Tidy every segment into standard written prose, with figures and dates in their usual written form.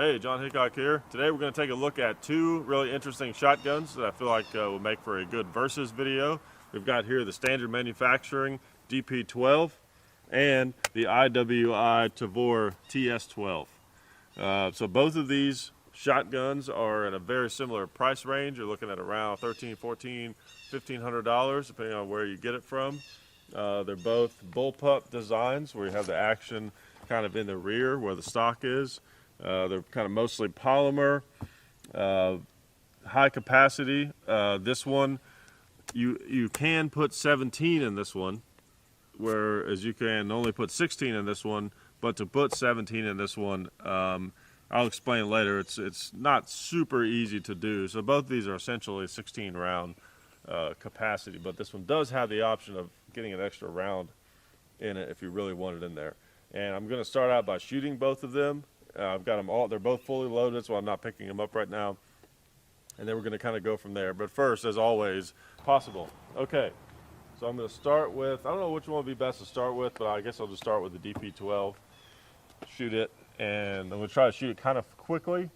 Hey, John Hickok here. Today we're going to take a look at two really interesting shotguns that I feel like will make for a good versus video. We've got here the standard manufacturing DP-12 and the IWI Tavor TS12. So both of these shotguns are in a very similar price range. You're looking at around $1,300, $1,400, $1,500 depending on where you get it from. They're both bullpup designs where you have the action kind of in the rear where the stock is. They're kind of mostly polymer, high capacity. This one, you can put 17 in this one, whereas you can only put 16 in this one. But to put 17 in this one, I'll explain later. It's not super easy to do. So both of these are essentially 16 round capacity, but this one does have the option of getting an extra round in it if you really want it in there. And I'm going to start out by shooting both of them. I've got them all, they're both fully loaded, so I'm not picking them up right now. And then we're going to kind of go from there. But first, as always, possible. Okay, so I'm going to start with, I don't know which one would be best to start with, but I guess I'll just start with the DP-12. Shoot it, and I'm going to try to shoot it kind of quickly. I'm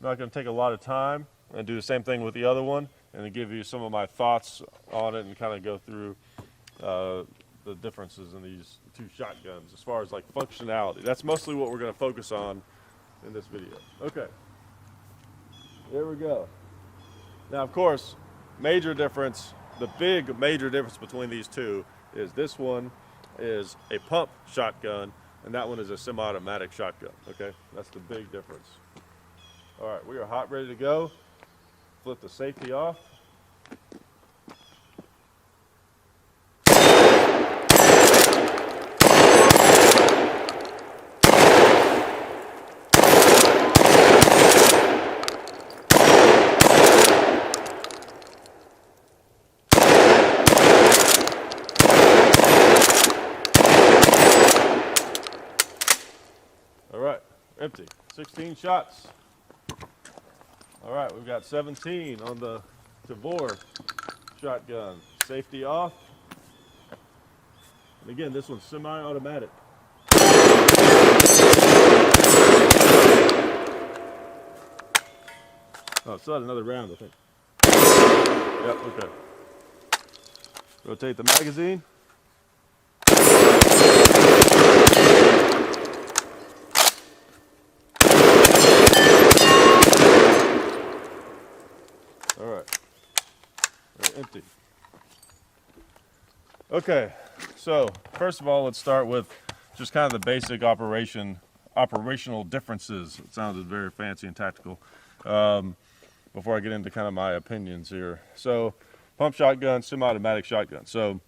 not going to take a lot of time, and do the same thing with the other one, and then give you some of my thoughts on it and kind of go through the differences in these two shotguns as far as like functionality. That's mostly what we're going to focus on in this video. Okay, there we go. Now, of course, major difference, the big major difference between these two is this one is a pump shotgun and that one is a semi-automatic shotgun. Okay, that's the big difference. All right, we are hot, ready to go. Flip the safety off. All right, empty. 16 shots. All right, we've got 17 on the Tavor shotgun. Safety off. And again, this one's semi-automatic. Oh, still had another round, I think. Yep, okay. Rotate the magazine. All right, empty. Okay, so first of all, let's start with just kind of the basic operational differences. It sounded very fancy and tactical. Before I get into kind of my opinions here. So, pump shotgun, semi-automatic shotgun. So,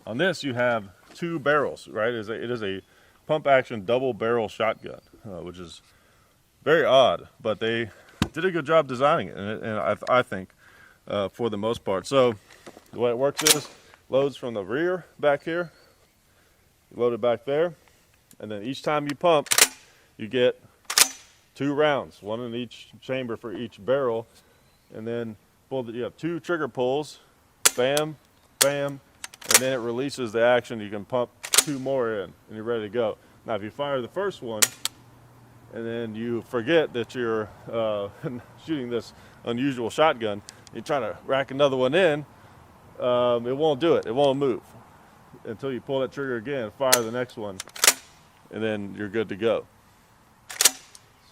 on this you have two barrels, right? It is a pump action double barrel shotgun, which is very odd, but they did a good job designing it, and I think for the most part. So the way it works is loads from the rear back here, load it back there, and then each time you pump, you get 2 rounds, one in each chamber for each barrel, and then you have 2 trigger pulls, bam, bam, and then it releases the action. You can pump 2 more in, and you're ready to go. Now, if you fire the first one, and then you forget that you're shooting this unusual shotgun, you try to rack another one in, it won't do it. It won't move until you pull that trigger again, fire the next one, and then you're good to go.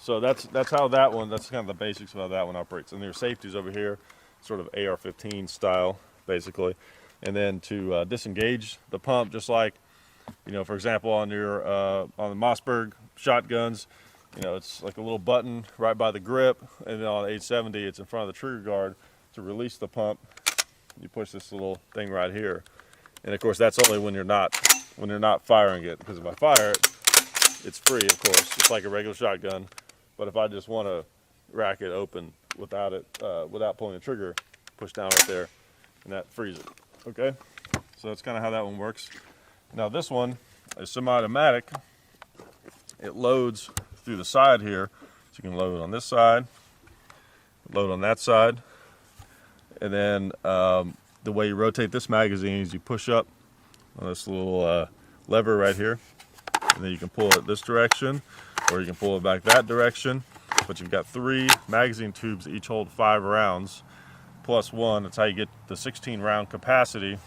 So that's how that one, that's kind of the basics of how that one operates. And there's safeties over here, sort of AR-15 style, basically. And then to disengage the pump, just like, you know, for example, on your on the Mossberg shotguns, you know, it's like a little button right by the grip, and then on the 870, it's in front of the trigger guard. To release the pump, you push this little thing right here, and of course that's only when you're not firing it, because if I fire it, it's free, of course, just like a regular shotgun. But if I just want to rack it open without pulling the trigger, push down right there, and that frees it. Okay, so that's kind of how that one works. Now this one is semi-automatic. It loads through the side here, so you can load on this side, load on that side, and then the way you rotate this magazine is you push up on this little lever right here, and then you can pull it this direction, or you can pull it back that direction. but you've got 3 magazine tubes that each hold 5 rounds plus 1. That's how you get the 16 round capacity.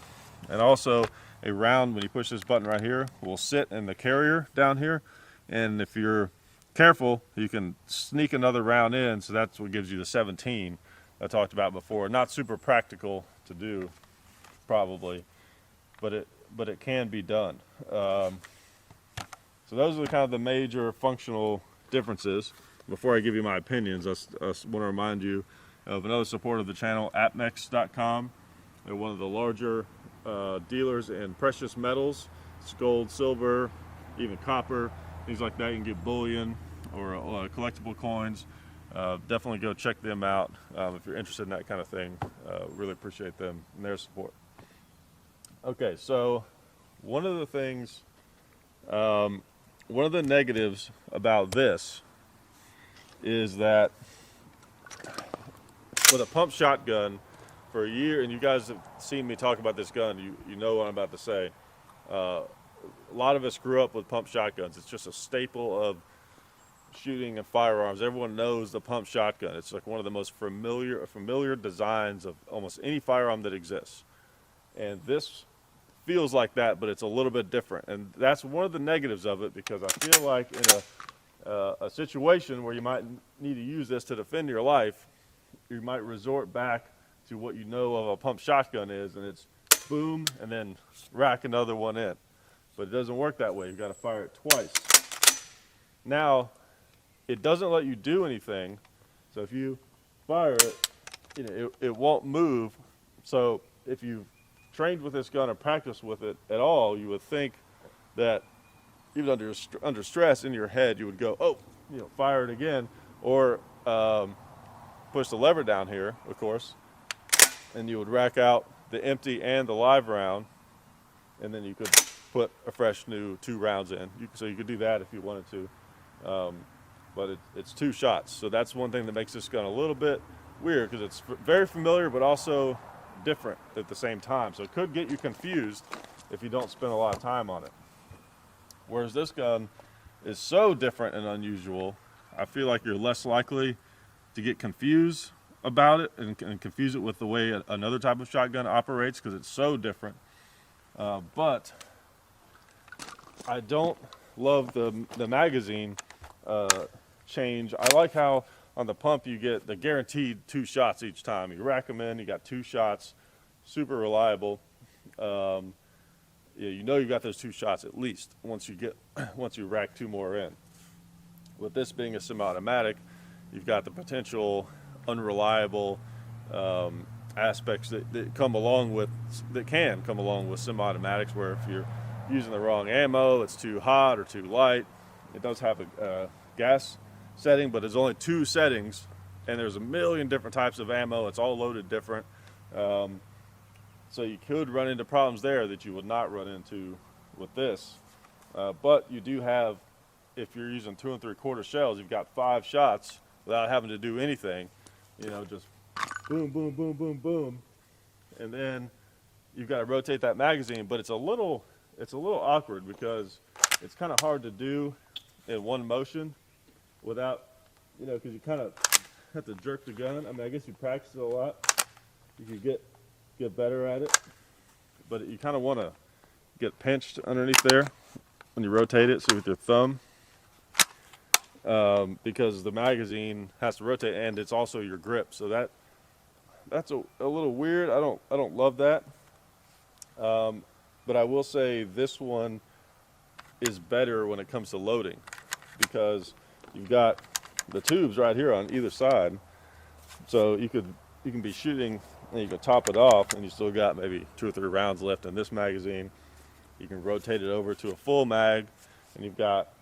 And also a round, when you push this button right here, will sit in the carrier down here, and if you're careful you can sneak another round in, so that's what gives you the 17 I talked about before. Not super practical to do probably, but it can be done. So those are kind of the major functional differences. Before I give you my opinions, I want to remind you of another supporter of the channel, Apmex.com. They're one of the larger dealers in precious metals. It's gold, silver, even copper, things like that. You can get bullion or collectible coins. Definitely go check them out if you're interested in that kind of thing. Really appreciate them and their support. Okay, so one of the things, one of the negatives about this is that with a pump shotgun, for a year, and you guys have seen me talk about this gun, you know what I'm about to say. A lot of us grew up with pump shotguns. It's just a staple of shooting and firearms. Everyone knows the pump shotgun. It's like one of the most familiar designs of almost any firearm that exists. And this feels like that, but it's a little bit different. And that's one of the negatives of it, because I feel like in a situation where you might need to use this to defend your life, you might resort back to what you know of a pump shotgun is, and it's boom and then rack another one in. But it doesn't work that way. You've got to fire it twice. Now, it doesn't let you do anything. So if you fire it, it won't move. So if you've trained with this gun or practiced with it at all, you would think that even under stress in your head, you would go, oh, fire it again, or push the lever down here, of course, and you would rack out the empty and the live round, and then you could put a fresh new 2 rounds in. So you could do that if you wanted to, but it's 2 shots. So that's one thing that makes this gun a little bit weird, because it's very familiar but also different at the same time. So it could get you confused if you don't spend a lot of time on it. Whereas this gun is so different and unusual, I feel like you're less likely to get confused about it and confuse it with the way another type of shotgun operates, because it's so different. But I don't love the magazine change. I like how on the pump you get the guaranteed 2 shots each time. You rack them in, you got 2 shots, super reliable. You know you got those 2 shots at least once you rack 2 more in. With this being a semi-automatic, you've got the potential unreliable aspects that can come along with semi-automatics, where if you're using the wrong ammo, it's too hot or too light. It does have a gas setting, but there's only 2 settings, and there's a million different types of ammo. It's all loaded different. So you could run into problems there that you would not run into with this. But you do have, if you're using 2 3/4 shells, you've got 5 shots without having to do anything. Just boom, boom, boom, boom, boom. And then you've got to rotate that magazine, but it's a little awkward, because it's kind of hard to do in one motion without, because you kind of have to jerk the gun. I mean, I guess you practice it a lot, you could get better at it, but you kind of want to get pinched underneath there when you rotate it, so with your thumb, because the magazine has to rotate, and it's also your grip. So that's a little weird. I don't love that. But I will say this one is better when it comes to loading, because you've got the tubes right here on either side. So you can be shooting and you can top it off, and you still got maybe 2 or 3 rounds left in this magazine. You can rotate it over to a full mag, and you've got,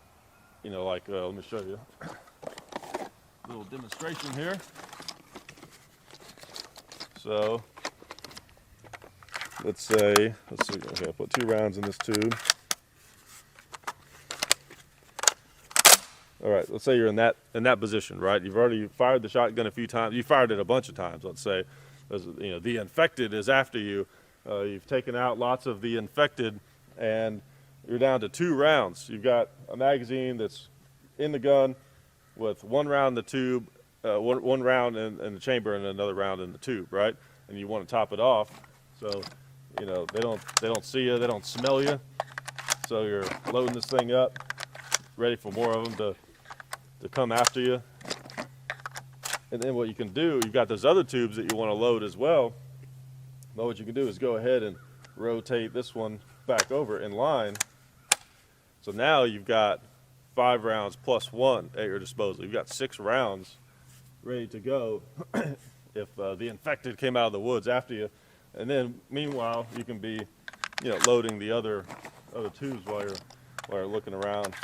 let me show you a little demonstration here. So let's see, okay, I'll put 2 rounds in this tube. All right, let's say you're in that position, right? You've already fired the shotgun a few times. You fired it a bunch of times. Let's say, the infected is after you. You've taken out lots of the infected, and you're down to 2 rounds. You've got a magazine that's in the gun, with one round in the tube, one round in the chamber and another round in the tube, right? And you want to top it off, so you know they don't see you, they don't smell you. So you're loading this thing up, ready for more of them to come after you. And then what you can do, you've got those other tubes that you want to load as well. But what you can do is go ahead and rotate this one back over in line. So now you've got 5 rounds plus 1 at your disposal. You've got 6 rounds ready to go if the infected came out of the woods after you. And then meanwhile, you can be, you know, loading the other tubes while you're looking around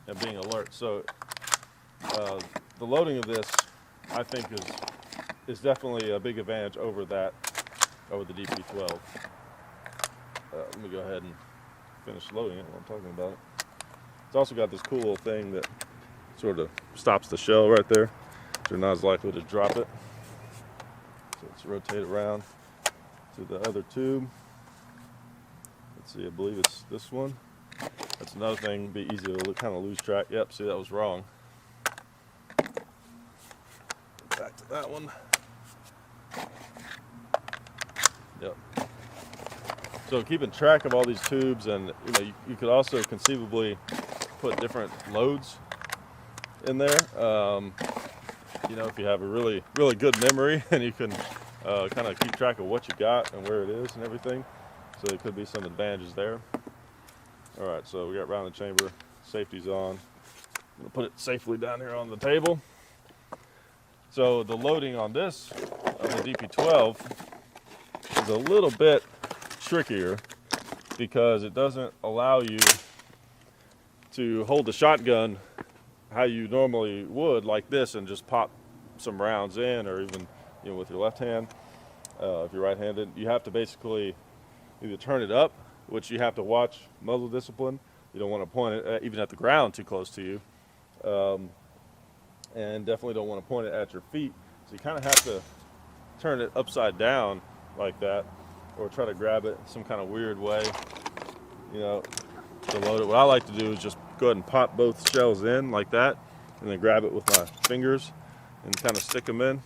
and being alert. So the loading of this, I think, is definitely a big advantage over the DP-12. Let me go ahead and finish loading it while I'm talking about it. It's also got this cool little thing that sort of stops the shell right there, so you're not as likely to drop it. So let's rotate it around to the other tube. Let's see, I believe it's this one. That's another thing, be easy to kind of lose track. Yep, see, that was wrong. Back to that one. Yep. So keeping track of all these tubes, and you know, you could also conceivably put different loads in there. You know, if you have a really good memory, and you can kind of keep track of what you got and where it is and everything. So there could be some advantages there. All right, so we got round the chamber, safety's on. I'm gonna put it safely down here on the table. So the loading on this, the DP-12, is a little bit trickier because it doesn't allow you to hold the shotgun how you normally would, like this, and just pop some rounds in, or even, you know, with your left hand. If you're right-handed, you have to basically either turn it up, which you have to watch muzzle discipline. You don't want to point it even at the ground too close to you, and definitely don't want to point it at your feet. So you kind of have to turn it upside down like that, or try to grab it in some kind of weird way, you know, to load it. What I like to do is just go ahead and pop both shells in like that, and then grab it with my fingers and kind of stick them in.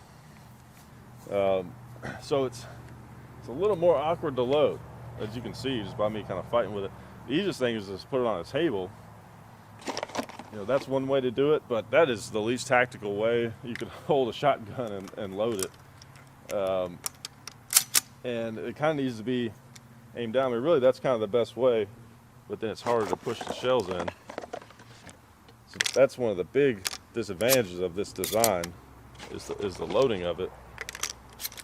So it's a little more awkward to load, as you can see, just by me kind of fighting with it. The easiest thing is just put it on a table. You know, that's one way to do it, but that is the least tactical way you can hold a shotgun and load it. And it kind of needs to be aimed down. I mean, really, that's kind of the best way, but then it's harder to push the shells in. So that's one of the big disadvantages of this design, is the loading of it.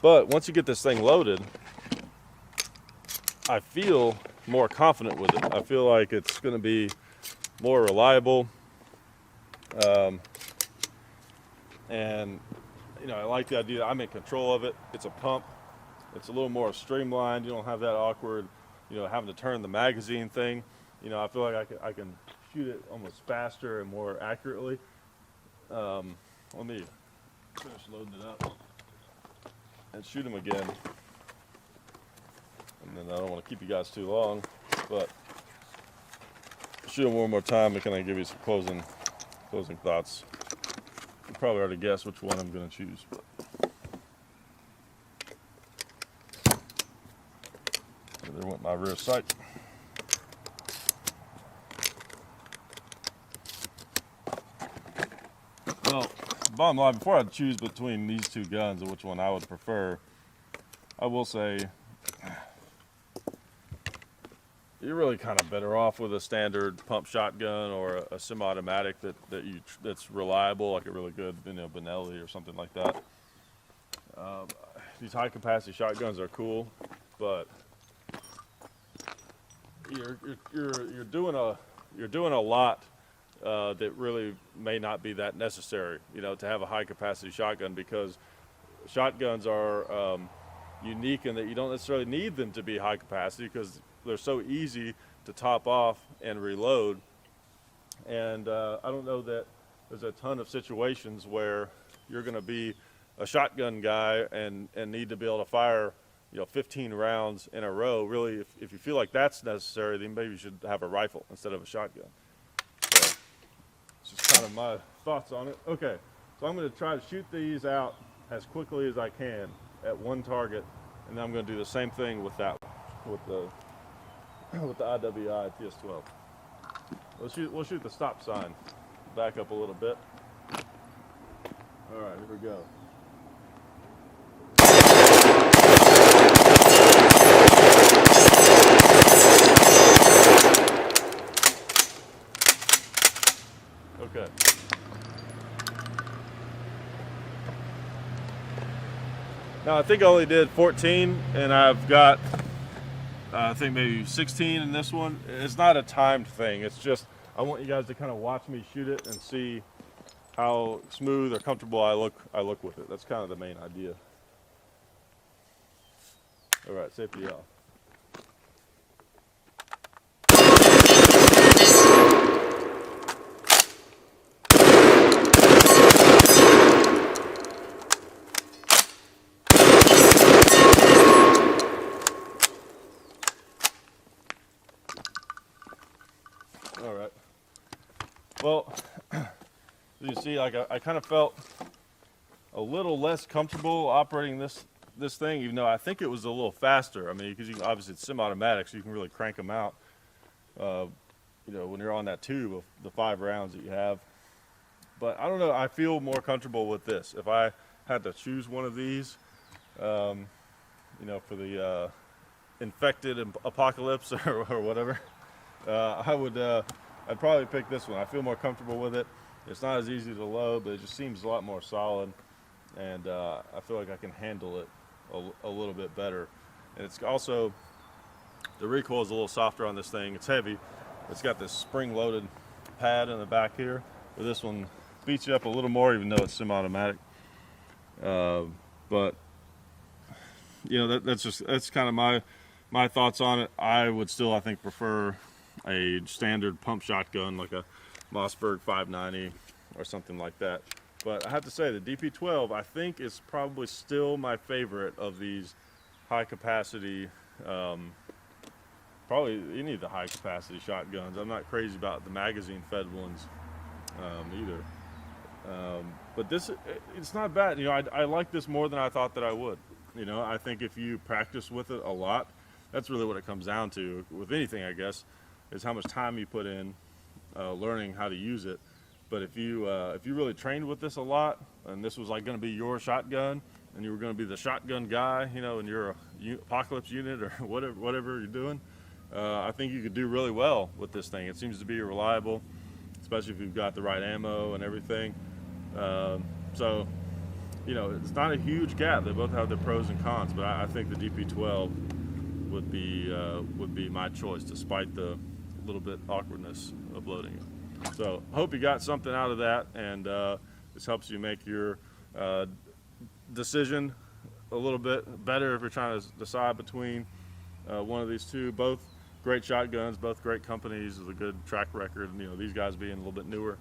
But once you get this thing loaded, I feel more confident with it. I feel like it's going to be more reliable. And, you know, I like the idea that I'm in control of it. It's a pump. It's a little more streamlined. You don't have that awkward, you know, having to turn the magazine thing. You know, I feel like I can shoot it almost faster and more accurately. Let me finish loading it up and shoot them again. And then I don't want to keep you guys too long, but shoot them one more time and kind of give you some closing thoughts. You probably already guessed which one I'm going to choose, but there went my rear sight. Well, bottom line, before I choose between these two guns and which one I would prefer, I will say you're really kind of better off with a standard pump shotgun or a semi-automatic that's reliable, like a really good, you know, Benelli or something like that. These high-capacity shotguns are cool, but you're doing a lot that really may not be that necessary, you know, to have a high-capacity shotgun, because shotguns are unique in that you don't necessarily need them to be high capacity, because they're so easy to top off and reload. And I don't know that there's a ton of situations where you're going to be a shotgun guy and need to be able to fire, you know, 15 rounds in a row. Really, if you feel like that's necessary, then maybe you should have a rifle instead of a shotgun. just kind of my thoughts on it. Okay, so I'm going to try to shoot these out as quickly as I can at one target, and then I'm going to do the same thing with that one, with the IWI TS12. We'll shoot the stop sign. Back up a little bit. All right, here we go. Okay. Now I think I only did 14, and I've got I think maybe 16 in this one. It's not a timed thing. It's just I want you guys to kind of watch me shoot it and see how smooth or comfortable I look with it. That's kind of the main idea. All right, safety off. All right. Well, as you see, like I kind of felt a little less comfortable operating this thing, even though I think it was a little faster. I mean, because obviously it's semi-automatic, so you can really crank them out. You know, when you're on that tube of the 5 rounds that you have. But I don't know. I feel more comfortable with this. If I had to choose one of these, you know, for the infected apocalypse or whatever, I'd probably pick this one. I feel more comfortable with it. It's not as easy to load, but it just seems a lot more solid, and I feel like I can handle it a little bit better. And it's also, the recoil is a little softer on this thing. It's heavy. It's got this spring-loaded pad in the back here, where this one beats you up a little more, even though it's semi-automatic. But you know, that's kind of my thoughts on it. I would still, I think, prefer a standard pump shotgun like a Mossberg 590 or something like that. But I have to say, the DP-12 I think is probably still my favorite of these high capacity, probably any of the high capacity shotguns. I'm not crazy about the magazine fed ones either. But it's not bad. You know, I like this more than I thought that I would. You know, I think if you practice with it a lot, that's really what it comes down to with anything, I guess, is how much time you put in learning how to use it. But if you really trained with this a lot, and this was like going to be your shotgun, and you were going to be the shotgun guy, you know, in your apocalypse unit or whatever you're doing, I think you could do really well with this thing. It seems to be reliable, especially if you've got the right ammo and everything. So, you know, it's not a huge gap. They both have their pros and cons, but I think the DP-12 would be my choice, despite the little bit awkwardness of loading it. So I hope you got something out of that, and this helps you make your decision a little bit better if you're trying to decide between one of these two. Both great shotguns, both great companies with a good track record, you know, these guys being a little bit newer,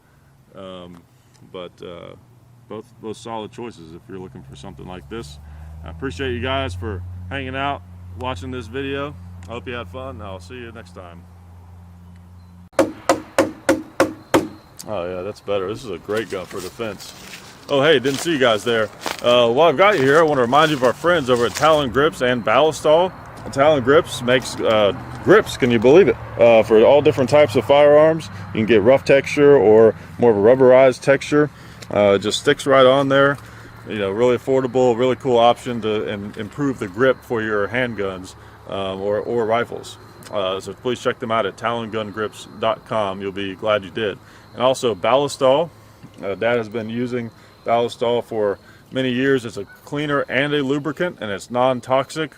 but both solid choices if you're looking for something like this. I appreciate you guys for hanging out, watching this video. I hope you had fun, and I'll see you next time. Oh yeah, that's better. This is a great gun for defense. Oh hey, didn't see you guys there. While I've got you here, I want to remind you of our friends over at Talon Grips and Ballistol. Talon Grips makes grips, can you believe it, for all different types of firearms. You can get rough texture or more of a rubberized texture. It just sticks right on there. You know, really affordable, really cool option to improve the grip for your handguns or rifles. So please check them out at talongungrips.com. You'll be glad you did. And also Ballistol. Dad has been using Ballistol for many years. It's a cleaner and a lubricant, and it's non-toxic.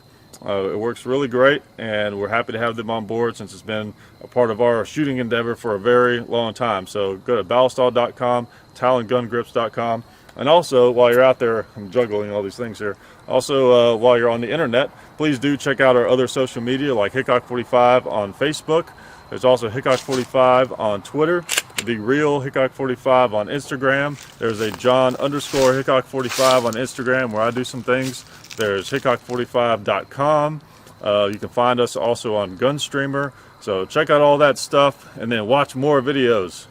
It works really great, and we're happy to have them on board since it's been a part of our shooting endeavor for a very long time. So go to ballistol.com, talongungrips.com. And also, while you're out there, I'm juggling all these things here. Also, while you're on the internet, please do check out our other social media like Hickok45 on Facebook. There's also Hickok45 on Twitter. The real Hickok45 on Instagram. There's a John_Hickok45 on Instagram where I do some things. There's Hickok45.com. You can find us also on Gunstreamer. So check out all that stuff and then watch more videos.